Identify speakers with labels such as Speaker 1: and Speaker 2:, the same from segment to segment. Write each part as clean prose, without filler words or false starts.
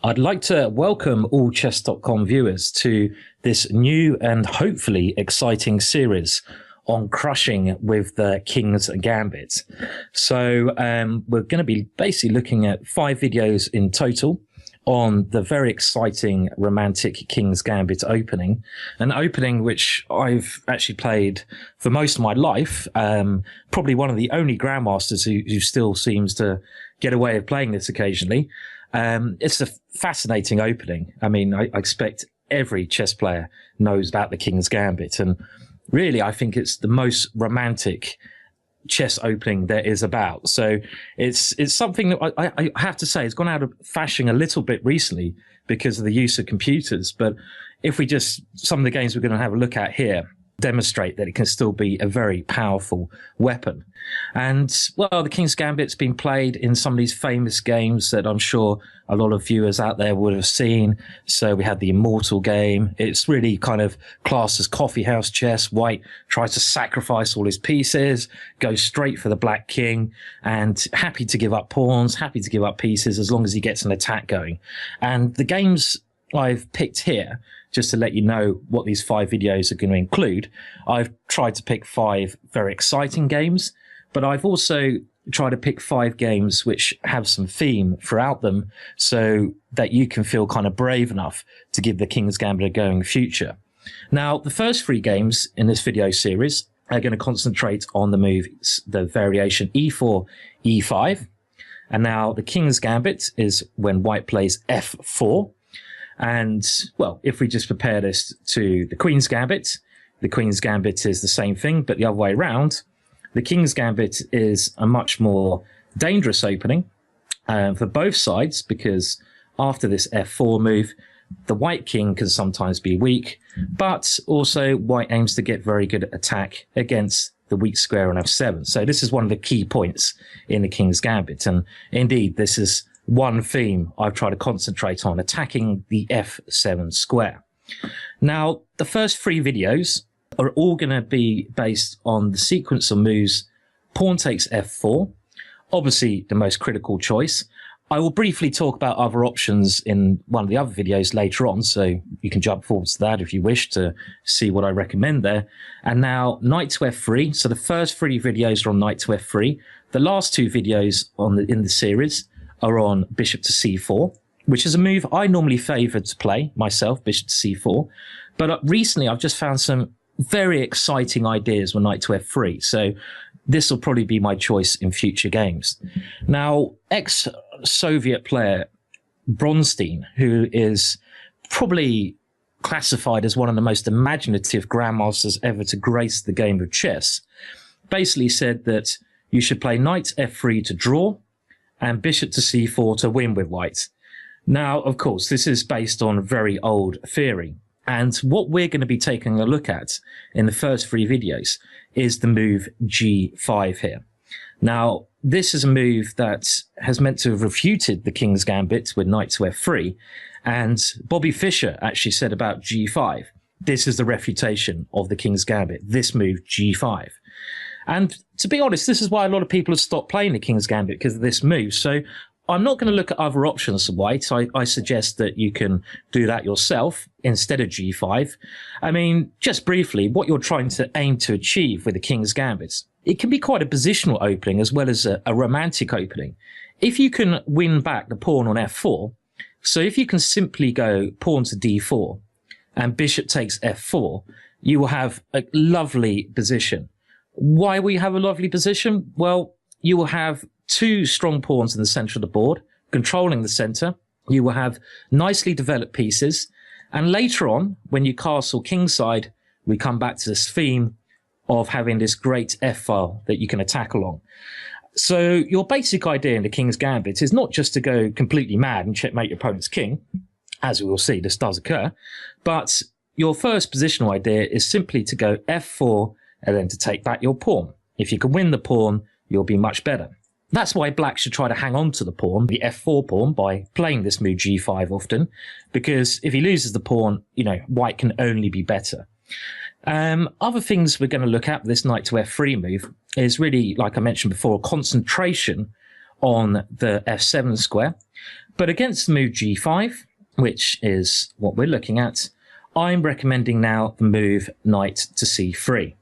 Speaker 1: I'd like to welcome all chess.com viewers to this new and hopefully exciting series on crushing with the King's Gambit. So we're going to be basically looking at 5 videos in total on the very exciting romantic King's Gambit opening, an opening which I've actually played for most of my life. Probably one of the only grandmasters who still seems to get away with playing this occasionally. It's a fascinating opening. I mean, I expect every chess player knows about the King's Gambit, and really I think it's the most romantic chess opening there is about. So it's something that I have to say has gone out of fashion a little bit recently because of the use of computers. But if we some of the games we're going to have a look at here demonstrate that it can still be a very powerful weapon. And well, the King's Gambit's been played in some of these famous games that I'm sure a lot of viewers out there would have seen. So we had the Immortal game. It's really kind of classed as coffee house chess. White tries to sacrifice all his pieces, goes straight for the black king, and happy to give up pawns, happy to give up pieces as long as he gets an attack going. And the games I've picked here, just to let you know what these 5 videos are going to include, I've tried to pick 5 very exciting games, but I've also tried to pick 5 games which have some theme throughout them so that you can feel kind of brave enough to give the King's Gambit a go in the future. Now, the first 3 games in this video series are going to concentrate on the moves, the variation e4, e5. And now the King's Gambit is when white plays f4. And, well, if we just compare this to the Queen's Gambit is the same thing, but the other way around. The King's Gambit is a much more dangerous opening for both sides, because after this f4 move, the white king can sometimes be weak, but also white aims to get very good attack against the weak square on f7. So this is one of the key points in the King's Gambit. And indeed, this is one theme I've tried to concentrate on, attacking the f7 square. Now, the first 3 videos are all going to be based on the sequence of moves pawn takes f4, obviously the most critical choice. I will briefly talk about other options in one of the other videos later on, so you can jump forward to that if you wish to see what I recommend there. And now knight to f3. So the first 3 videos are on knight to f3. The last 2 videos in the series are on bishop to c4, which is a move I normally favour to play myself, bishop to c4. But recently I've just found some very exciting ideas with knight to f3. So this will probably be my choice in future games. Now, ex-Soviet player Bronstein, who is probably classified as one of the most imaginative grandmasters ever to grace the game of chess, basically said that you should play knight f3 to draw and bishop to c4 to win with white. Now, of course, this is based on very old theory. And what we're going to be taking a look at in the first 3 videos is the move g5 here. Now, this is a move that has meant to have refuted the King's Gambit with knight to f3. And Bobby Fischer actually said about g5, this is the refutation of the King's Gambit, this move g5. And to be honest, this is why a lot of people have stopped playing the King's Gambit, because of this move. So I'm not going to look at other options for white. I suggest that you can do that yourself instead of g5. I mean, just briefly, what you're trying to aim to achieve with the King's Gambit, it can be quite a positional opening as well as a romantic opening. If you can win back the pawn on f4, so if you can simply go pawn to d4 and bishop takes f4, you will have a lovely position. Why will you have a lovely position? Well, you will have 2 strong pawns in the center of the board, controlling the center. You will have nicely developed pieces. And later on, when you castle kingside, we come back to this theme of having this great f-file that you can attack along. So your basic idea in the King's Gambit is not just to go completely mad and checkmate your opponent's king, as we will see, this does occur, but your first positional idea is simply to go f4 and then to take back your pawn. If you can win the pawn, you'll be much better. That's why black should try to hang on to the pawn, the f4 pawn, by playing this move g5 often, because if he loses the pawn, white can only be better. Other things we're going to look at with this knight to f3 move is really, like I mentioned before, a concentration on the f7 square. But against the move g5, which is what we're looking at, I'm recommending now the move knight to c3.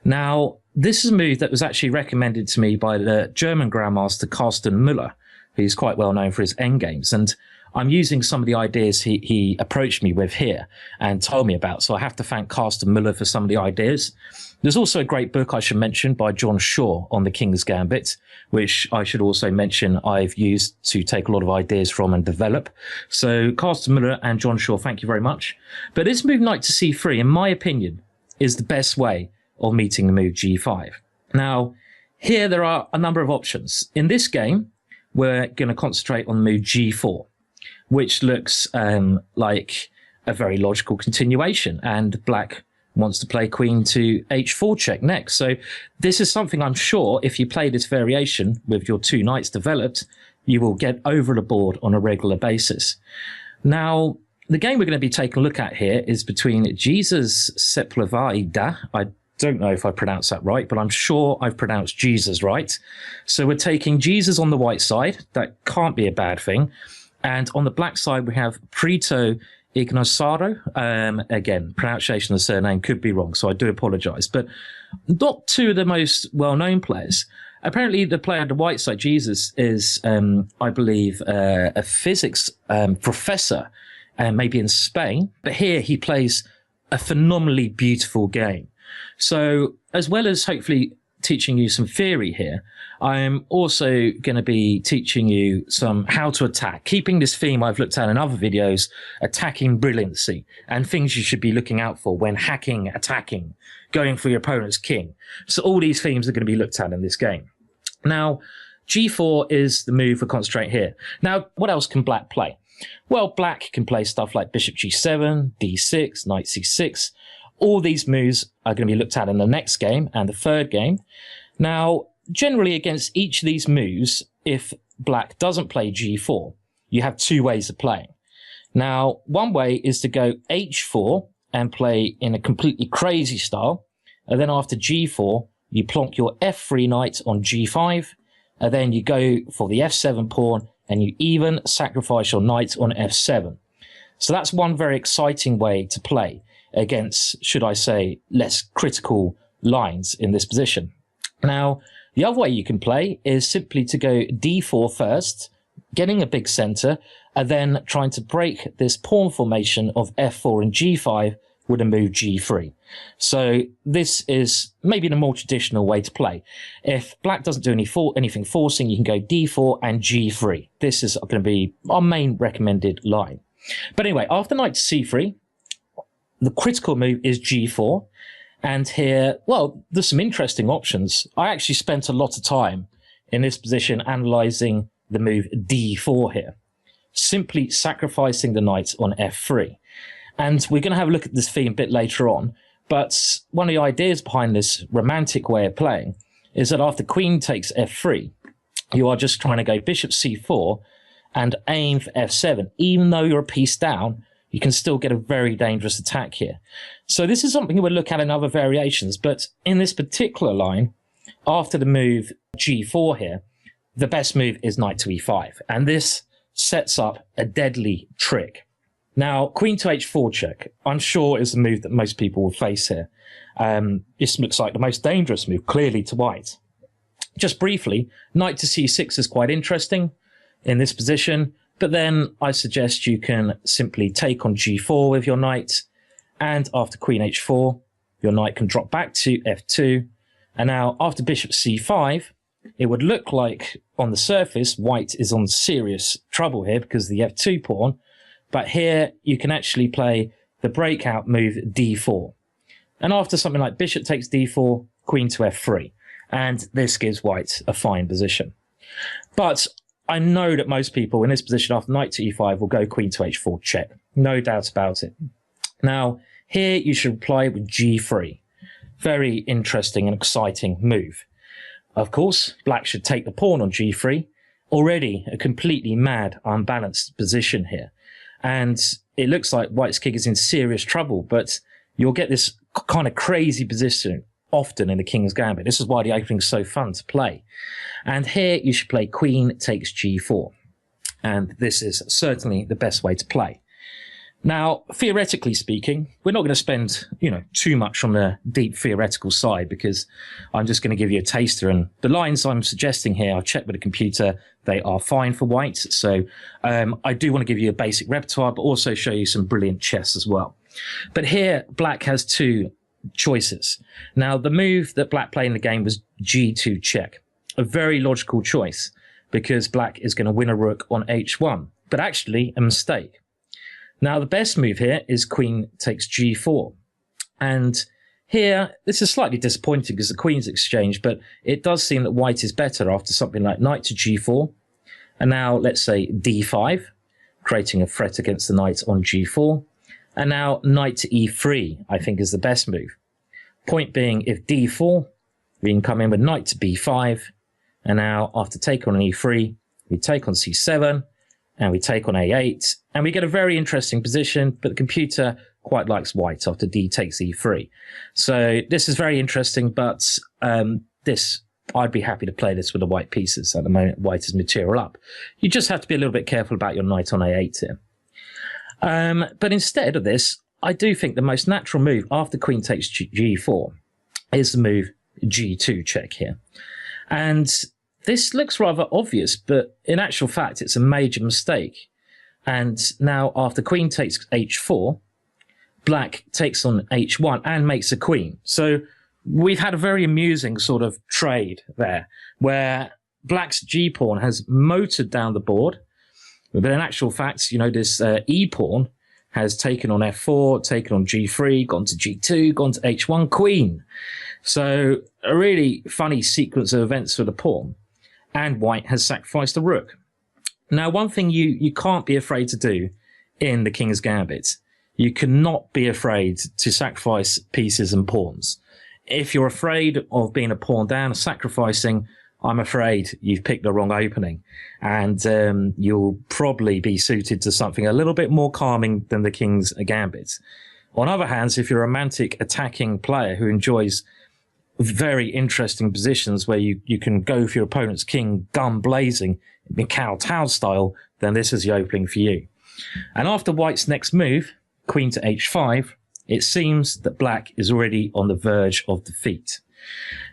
Speaker 1: Now, this is a move that was actually recommended to me by the German grandmaster Carsten Müller, who's quite well known for his endgames. And I'm using some of the ideas he approached me with here and told me about. So I have to thank Carsten Müller for some of the ideas. There's also a great book I should mention by John Shaw on the King's Gambit, which I should also mention I've used to take a lot of ideas from and develop. So Carsten Müller and John Shaw, thank you very much. But this move knight to c3, in my opinion, is the best way of meeting the move g5. Now, here there are a number of options. In this game, we're going to concentrate on the move g4, which looks like a very logical continuation, and black wants to play queen to h4 check next. So this is something I'm sure if you play this variation with your two knights developed, you will get over the board on a regular basis. Now, the game we're going to be taking a look at here is between Jesus Sepulveda. I don't know if I pronounced that right, but I'm sure I've pronounced Jesus right. So we're taking Jesus on the white side. That can't be a bad thing. And on the black side, we have Prito Ignosaro. Again, pronunciation of the surname could be wrong, so I do apologize. But not two of the most well-known players. Apparently, the player on the white side, Jesus, is, I believe, a physics professor, maybe in Spain. But here he plays a phenomenally beautiful game. So as well as hopefully teaching you some theory here, I'm also going to be teaching you some how to attack, keeping this theme I've looked at in other videos, attacking brilliancy, and things you should be looking out for when hacking, attacking, going for your opponent's king. So all these themes are going to be looked at in this game. Now, g4 is the move for concentrate here. Now, what else can black play? Well, black can play stuff like bishop g7, d6, knight c6. All these moves are going to be looked at in the next game and the third game. Now, generally against each of these moves, if black doesn't play g4, you have two ways of playing. Now, one way is to go h4 and play in a completely crazy style. And then after g4, you plonk your f3 knight on g5. And then you go for the f7 pawn and you even sacrifice your knight on f7. So that's one very exciting way to play against, should I say, less critical lines in this position. Now, the other way you can play is simply to go d4 first, getting a big center, and then trying to break this pawn formation of f4 and g5 with a move g3. So this is maybe the more traditional way to play. If black doesn't do anything forcing, you can go d4 and g3. This is going to be our main recommended line. But anyway, after knight to c3, the critical move is g4. And here, well, there's some interesting options. I actually spent a lot of time in this position analyzing the move d4 here, simply sacrificing the knight on f3. And we're going to have a look at this theme a bit later on. But one of the ideas behind this romantic way of playing is that after queen takes f3, you are just trying to go bishop c4 and aim for f7. Even though you're a piece down, you can still get a very dangerous attack here. So this is something we'll look at in other variations. But in this particular line, after the move g4 here, the best move is knight to e5. And this sets up a deadly trick. Now, queen to h4 check, I'm sure is the move that most people will face here. This looks like the most dangerous move, clearly, to white. Just briefly, knight to c6 is quite interesting in this position. But then I suggest you can simply take on g4 with your knight. And after queen h4, your knight can drop back to f2. And now after bishop c5, it would look like on the surface, white is on serious trouble here because of the f2 pawn. But here you can actually play the breakout move d4. And after something like bishop takes d4, queen to f3. And this gives white a fine position. But I know that most people in this position after knight to e5 will go queen to h4 check. No doubt about it. Now, here you should play with g3. Very interesting and exciting move. Of course, black should take the pawn on g3. Already a completely mad, unbalanced position here. And it looks like white's king is in serious trouble, but you'll get this kind of crazy position often in the King's Gambit. This is why the opening is so fun to play. And here you should play queen takes g4. And this is certainly the best way to play. Now, theoretically speaking, we're not going to spend, too much on the deep theoretical side, because I'm just going to give you a taster. And the lines I'm suggesting here, I've checked with the computer, they are fine for white. So I do want to give you a basic repertoire, but also show you some brilliant chess as well. But here, black has two choices. Now, the move that black played in the game was g2 check. A very logical choice, because black is going to win a rook on h1, but actually a mistake. Now, the best move here is queen takes g4. And here, this is slightly disappointing because the queen's exchanged, but it does seem that white is better after something like knight to g4. And now, let's say d5, creating a threat against the knight on g4. And now, knight to e3, I think, is the best move. Point being, if d4, we can come in with knight to b5. And now, after take on e3, we take on c7. And we take on a8, and we get a very interesting position, but the computer quite likes white after d takes e3. So this is very interesting, but I'd be happy to play this with the white pieces. At the moment, white is material up. You just have to be a little bit careful about your knight on a8 here. But instead of this, I do think the most natural move after queen takes g4 is the move g2 check here. And this looks rather obvious, but in actual fact, it's a major mistake. And now, after queen takes h4, black takes on h1 and makes a queen. So we've had a very amusing sort of trade there, where black's g-pawn has motored down the board. But in actual fact, this e-pawn has taken on f4, taken on g3, gone to g2, gone to h1, queen. So a really funny sequence of events for the pawn. And white has sacrificed the rook. Now, one thing you can't be afraid to do in the King's Gambit, you cannot be afraid to sacrifice pieces and pawns. If you're afraid of being a pawn down, sacrificing, I'm afraid you've picked the wrong opening. And you'll probably be suited to something a little bit more calming than the King's Gambit. On other hands, if you're a romantic attacking player who enjoys very interesting positions where you can go for your opponent's king gun blazing in Kowtow style, then this is the opening for you. And after white's next move, queen to h5, it seems that black is already on the verge of defeat.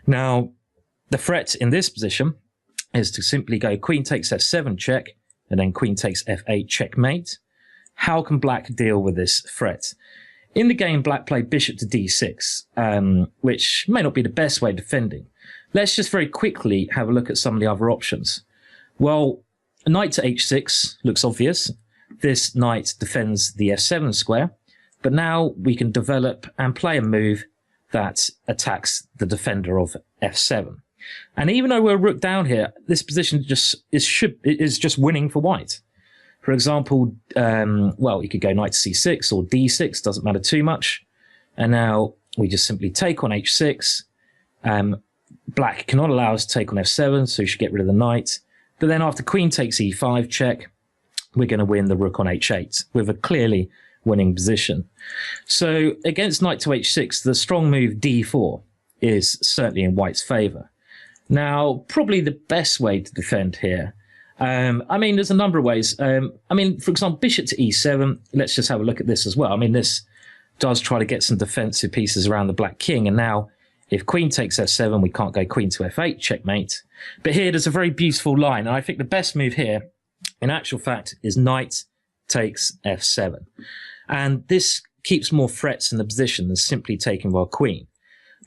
Speaker 1: Now, the threat in this position is to simply go queen takes f7 check, and then queen takes f8 checkmate. How can black deal with this threat? In the game, black played bishop to d6, which may not be the best way of defending. Let's just very quickly have a look at some of the other options. Well, knight to h6 looks obvious. This knight defends the f7 square, but now we can develop and play a move that attacks the defender of f7. And even though we're rook down here, this position is just winning for white. For example, you could go knight to c6 or d6, doesn't matter too much. And now we just simply take on h6. Black cannot allow us to take on f7, so we should get rid of the knight. But then after queen takes e5 check, we're going to win the rook on h8 with a clearly winning position. So against knight to h6, the strong move d4 is certainly in white's favour. Now, probably the best way to defend here, there's a number of ways. For example, bishop to e7. Let's just have a look at this as well. This does try to get some defensive pieces around the black king. And now, if queen takes f7, we can't go queen to f8, checkmate. But here, there's a very beautiful line. And I think the best move here, in actual fact, is knight takes f7. And this keeps more threats in the position than simply taking our queen,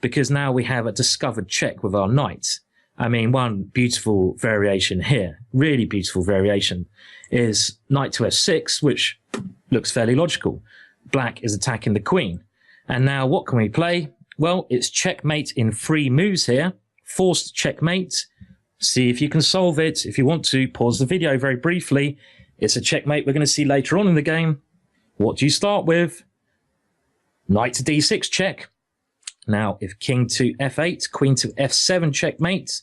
Speaker 1: because now we have a discovered check with our knight. One beautiful variation here, really beautiful variation, is knight to f6, which looks fairly logical. Black is attacking the queen. And now what can we play? Well, it's checkmate in 3 moves here. Forced checkmate. See if you can solve it. If you want to, pause the video very briefly. It's a checkmate we're going to see later on in the game. What do you start with? Knight to d6 check. Now, if king to f8, queen to f7 checkmate,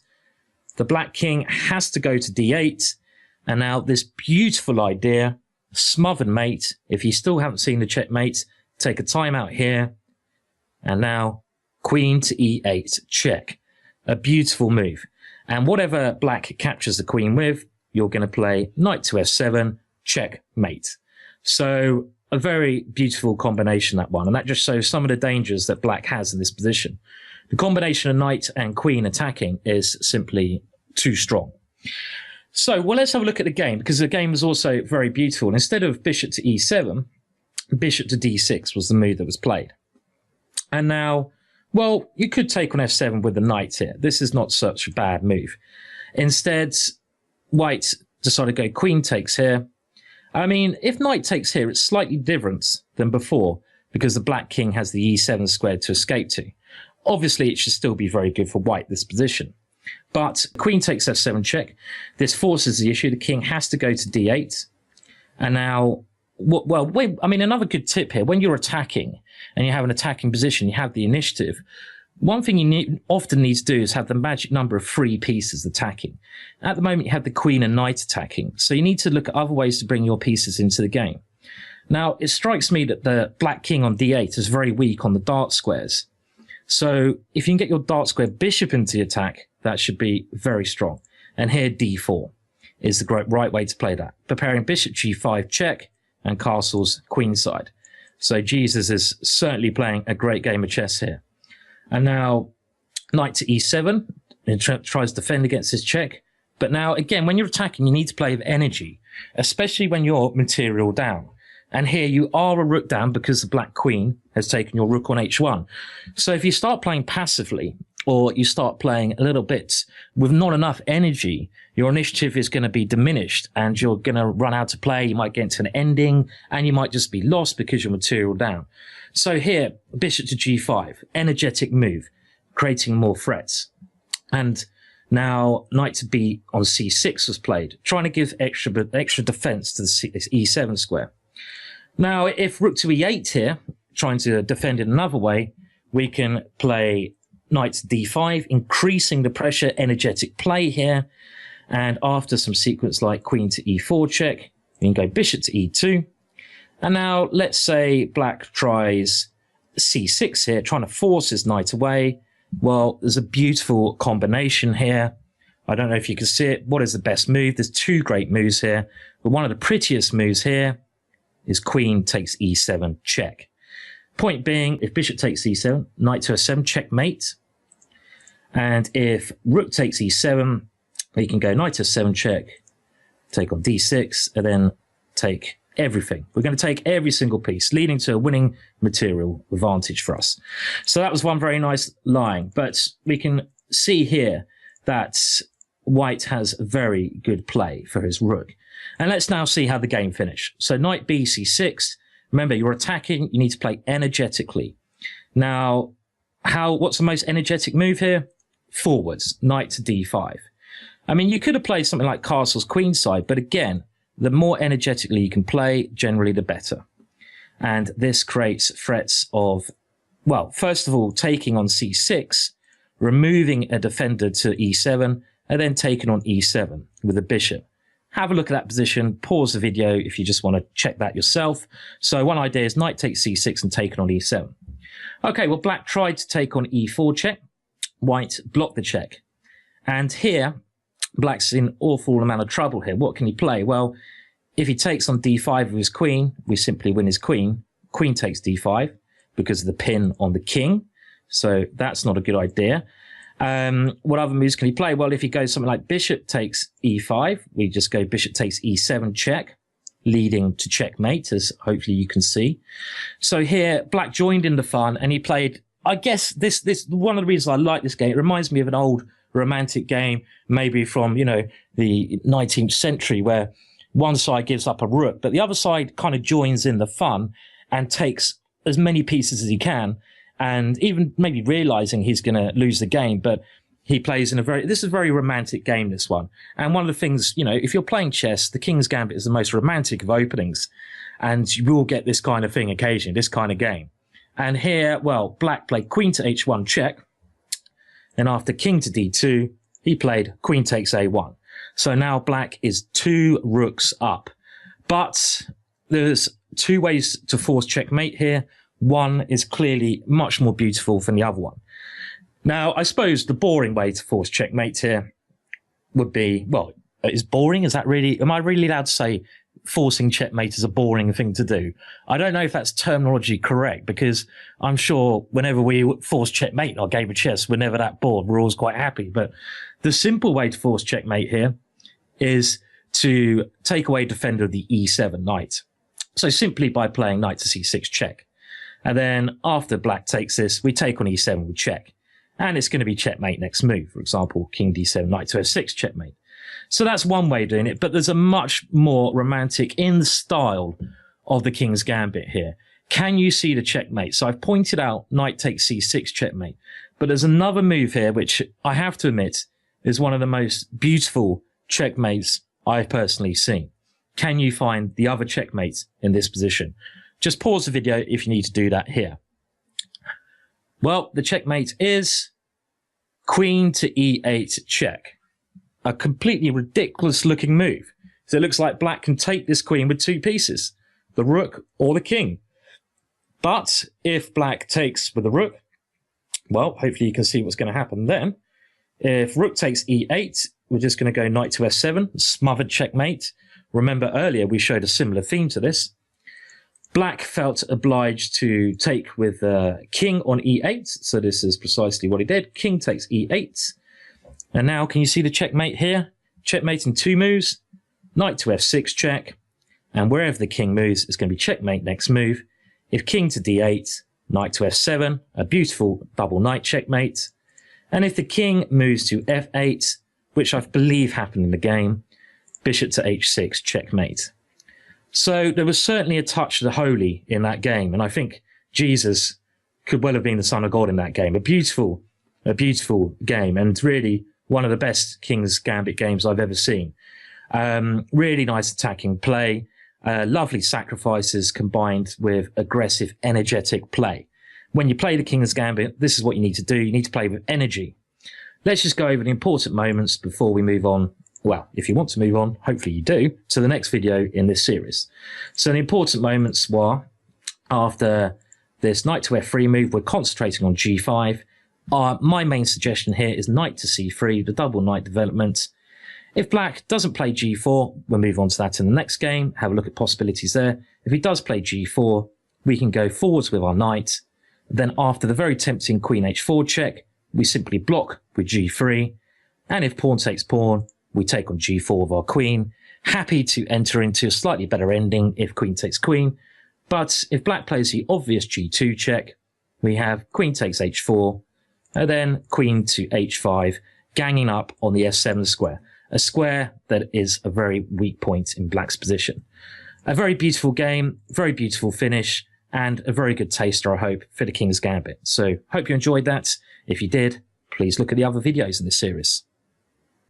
Speaker 1: the black king has to go to d8. And now this beautiful idea, smothered mate. If you still haven't seen the checkmate, take a timeout here. And now queen to e8 check. A beautiful move. And whatever black captures the queen with, you're going to play knight to f7, checkmate. So a very beautiful combination, that one. And that just shows some of the dangers that black has in this position. The combination of knight and queen attacking is simply too strong. So, well, let's have a look at the game, because the game was also very beautiful. And instead of bishop to e7, bishop to d6 was the move that was played. And now, well, you could take on f7 with the knight here. This is not such a bad move. Instead, white decided to go queen takes here. I mean, if knight takes here, it's slightly different than before, because the black king has the e7 squared to escape to. Obviously, it should still be very good for white, this position. But queen takes f7 check. This forces the issue. The king has to go to d8. And now, well, wait, I mean, another good tip here, when you're attacking and you have an attacking position, you have the initiative, one thing you often need to do is have the magic number of 3 pieces attacking. At the moment, you have the queen and knight attacking. So you need to look at other ways to bring your pieces into the game. Now, it strikes me that the black king on d8 is very weak on the dart squares. So if you can get your dart square bishop into the attack, that should be very strong. And here d4 is the right way to play that. Preparing bishop g5 check and castles queenside. So Jesus is certainly playing a great game of chess here. And now knight to e7, and tries to defend against this check. But now, again, when you're attacking, you need to play with energy, especially when you're material down. And here you are a rook down because the black queen has taken your rook on h1. So if you start playing passively, or you start playing a little bit with not enough energy, your initiative is going to be diminished and you're going to run out to play. You might get into an ending and you might just be lost because you're material down. So here, bishop to g5, energetic move, creating more threats. And now knight to b on c6 was played, trying to give extra defense to the e7 square. Now, if rook to e8 here, trying to defend it another way, we can play knight to d5, increasing the pressure, energetic play here. And after some sequence like queen to e4 check, we can go bishop to e2. And now let's say black tries c6 here, trying to force his knight away. Well, there's a beautiful combination here. I don't know if you can see it. What is the best move? There's 2 great moves here. But one of the prettiest moves here is queen takes e7 check. Point being, if bishop takes e7, knight to f7, checkmate. And if rook takes e7, we can go knight to f7 check, take on d6, and then take everything. We're going to take every single piece, leading to a winning material advantage for us. So that was one very nice line. But we can see here that white has very good play for his rook. And let's now see how the game finished. So knight b c6. Remember, you're attacking. You need to play energetically. Now, what's the most energetic move here? Forwards, knight to d5. I mean, you could have played something like castles queenside, but again, the more energetically you can play, generally the better. And this creates threats of, well, first of all, taking on c6, removing a defender to e7, and then taking on e7 with a bishop. Have a look at that position, pause the video if you just want to check that yourself. So one idea is knight takes c6 and taken on e7. Okay, well, black tried to take on e4 check. White blocked the check. And here, black's in an awful amount of trouble here. What can he play? Well, if he takes on d5 with his queen, we simply win his queen. Queen takes d5 because of the pin on the king. So that's not a good idea. What other moves can he play? Well, if he goes something like bishop takes e5, we just go bishop takes e7 check, leading to checkmate, as hopefully you can see. So here, black joined in the fun, and he played, I guess, this one of the reasons I like this game. It reminds me of an old romantic game, maybe from, you know, the 19th century, where one side gives up a rook, but the other side kind of joins in the fun and takes as many pieces as he can. And even maybe realizing he's going to lose the game, but he plays in this is a very romantic game, this one. And one of the things, you know, if you're playing chess, the King's Gambit is the most romantic of openings. And you will get this kind of thing occasionally, this kind of game. And here, well, black played queen to h1 check. Then after king to d2, he played queen takes a1. So now black is 2 rooks up. But there's 2 ways to force checkmate here. One is clearly much more beautiful than the other one. Now, I suppose the boring way to force checkmate here would be, well, is boring. Is that really, am I really allowed to say forcing checkmate is a boring thing to do? I don't know if that's terminology correct, because I'm sure whenever we force checkmate in our game of chess, we're never that bored. We're always quite happy. But the simple way to force checkmate here is to take away defender of the e7 knight. So simply by playing knight to c6 check. And then after black takes this, we take on e7 with check. And it's going to be checkmate next move. For example, king d7, knight to f6 checkmate. So that's one way of doing it, but there's a much more romantic in the style of the King's Gambit here. Can you see the checkmate? So I've pointed out knight takes c6 checkmate, but there's another move here which I have to admit is one of the most beautiful checkmates I've personally seen. Can you find the other checkmates in this position? Just pause the video if you need to do that here. Well, the checkmate is queen to e8 check. A completely ridiculous looking move. So it looks like black can take this queen with two pieces, the rook or the king. But if black takes with the rook, well, hopefully you can see what's going to happen then. If rook takes e8, we're just going to go knight to f7, smothered checkmate. Remember earlier we showed a similar theme to this. Black felt obliged to take with king on e8, so this is precisely what he did. King takes e8. And now, can you see the checkmate here? Checkmate in two moves, knight to f6 check, and wherever the king moves is going to be checkmate next move. If king to d8, knight to f7, a beautiful double knight checkmate. And if the king moves to f8, which I believe happened in the game, bishop to h6 checkmate. So there was certainly a touch of the holy in that game, and I think Jesus could well have been the son of God in that game. A beautiful game, and really one of the best King's Gambit games I've ever seen. Really nice attacking play, lovely sacrifices combined with aggressive, energetic play. When you play the King's Gambit, this is what you need to do. You need to play with energy. Let's just go over the important moments before we move on. Well, if you want to move on, hopefully you do, to the next video in this series. So the important moments were, after this knight to f3 move, we're concentrating on g5. My main suggestion here is knight to c3, the double knight development. If black doesn't play g4, we'll move on to that in the next game, have a look at possibilities there. If he does play g4, we can go forwards with our knight. Then after the very tempting queen h4 check, we simply block with g3. And if pawn takes pawn, we take on g4 with our queen. Happy to enter into a slightly better ending if queen takes queen. But if black plays the obvious g2 check, we have queen takes h4, and then queen to h5, ganging up on the f7 square. A square that is a very weak point in black's position. A very beautiful game, very beautiful finish, and a very good taster, I hope, for the King's Gambit. So hope you enjoyed that. If you did, please look at the other videos in this series.